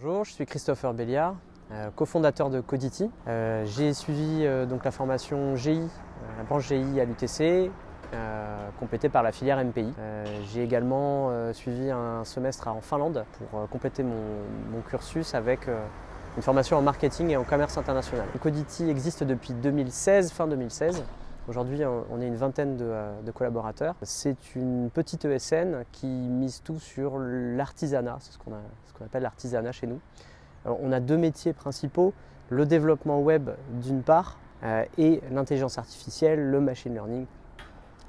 Bonjour, je suis Christopher Béliard, cofondateur de Codity. J'ai suivi donc la formation GI, la branche GI à l'UTC, complétée par la filière MPI. J'ai également suivi un semestre en Finlande pour compléter mon cursus avec une formation en marketing et en commerce international. Codity existe depuis 2016, fin 2016. Aujourd'hui, on est une vingtaine de collaborateurs. C'est une petite ESN qui mise tout sur l'artisanat, c'est ce qu'on appelle l'artisanat chez nous. On a deux métiers principaux, le développement web d'une part et l'intelligence artificielle, le machine learning,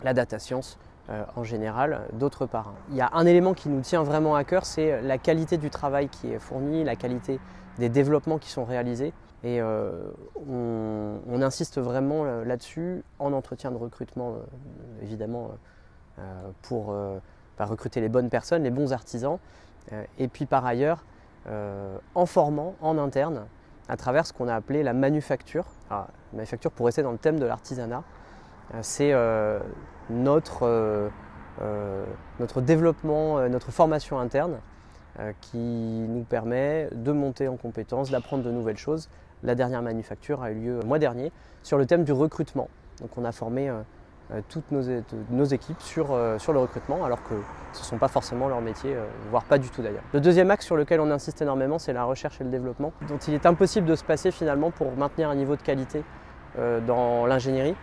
la data science en général d'autre part. Il y a un élément qui nous tient vraiment à cœur, c'est la qualité du travail qui est fourni, la qualité des développements qui sont réalisés. Et on insiste vraiment là-dessus en entretien de recrutement, évidemment, pour recruter les bonnes personnes, les bons artisans. Et puis par ailleurs, en formant en interne à travers ce qu'on a appelé la manufacture. Alors, la manufacture, pour rester dans le thème de l'artisanat, c'est notre développement, notre formation interne qui nous permet de monter en compétences, d'apprendre de nouvelles choses. La dernière manufacture a eu lieu le mois dernier sur le thème du recrutement. Donc on a formé toutes nos équipes sur le recrutement, alors que ce ne sont pas forcément leur métier, voire pas du tout d'ailleurs. Le deuxième axe sur lequel on insiste énormément, c'est la recherche et le développement, dont il est impossible de se passer finalement pour maintenir un niveau de qualité dans l'ingénierie.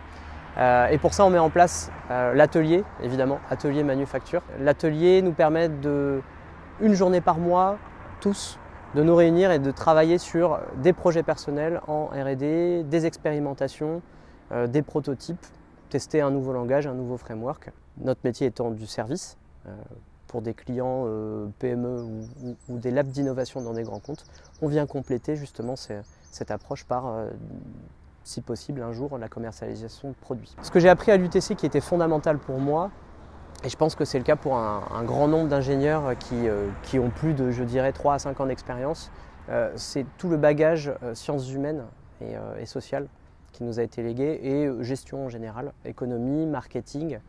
Et pour ça, on met en place l'atelier, évidemment, atelier manufacture. L'atelier nous permet une journée par mois, tous, de nous réunir et de travailler sur des projets personnels en R&D, des expérimentations, des prototypes, tester un nouveau langage, un nouveau framework. Notre métier étant du service, pour des clients PME ou des labs d'innovation dans des grands comptes, on vient compléter justement cette approche par, si possible, un jour, la commercialisation de produits. Ce que j'ai appris à l'UTC qui était fondamental pour moi, et je pense que c'est le cas pour un grand nombre d'ingénieurs qui ont plus de, je dirais, 3 à 5 ans d'expérience, c'est tout le bagage sciences humaines et sociales qui nous a été légué, et gestion en général, économie, marketing,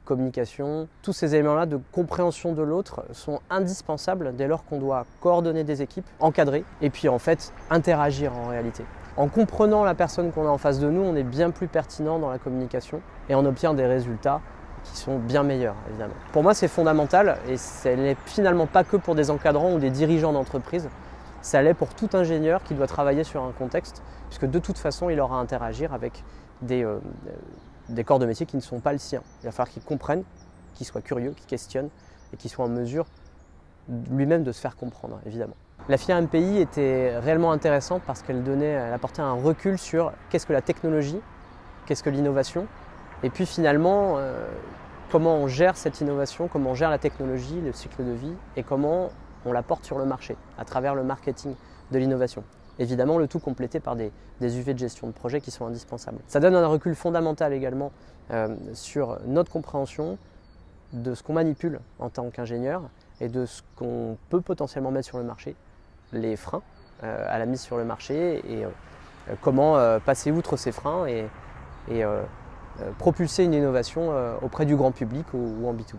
communication. Tous ces éléments-là de compréhension de l'autre sont indispensables dès lors qu'on doit coordonner des équipes, encadrer, et puis en fait interagir en réalité. En comprenant la personne qu'on a en face de nous, on est bien plus pertinent dans la communication et on obtient des résultats qui sont bien meilleurs, évidemment. Pour moi, c'est fondamental, et ce n'est finalement pas que pour des encadrants ou des dirigeants d'entreprise, ça l'est pour tout ingénieur qui doit travailler sur un contexte, puisque de toute façon, il aura à interagir avec des corps de métier qui ne sont pas le sien. Il va falloir qu'il comprenne, qu'il soit curieux, qu'il questionne, et qu'il soit en mesure lui-même de se faire comprendre, évidemment. La filière MPI était réellement intéressante parce qu'elle apportait un recul sur qu'est-ce que la technologie, qu'est-ce que l'innovation, et puis finalement, comment on gère cette innovation, comment on gère la technologie, le cycle de vie, et comment on la porte sur le marché à travers le marketing de l'innovation. Évidemment, le tout complété par des UV de gestion de projet qui sont indispensables. Ça donne un recul fondamental également sur notre compréhension de ce qu'on manipule en tant qu'ingénieur et de ce qu'on peut potentiellement mettre sur le marché, les freins à la mise sur le marché, et comment passer outre ces freins et propulser une innovation auprès du grand public ou en B2B.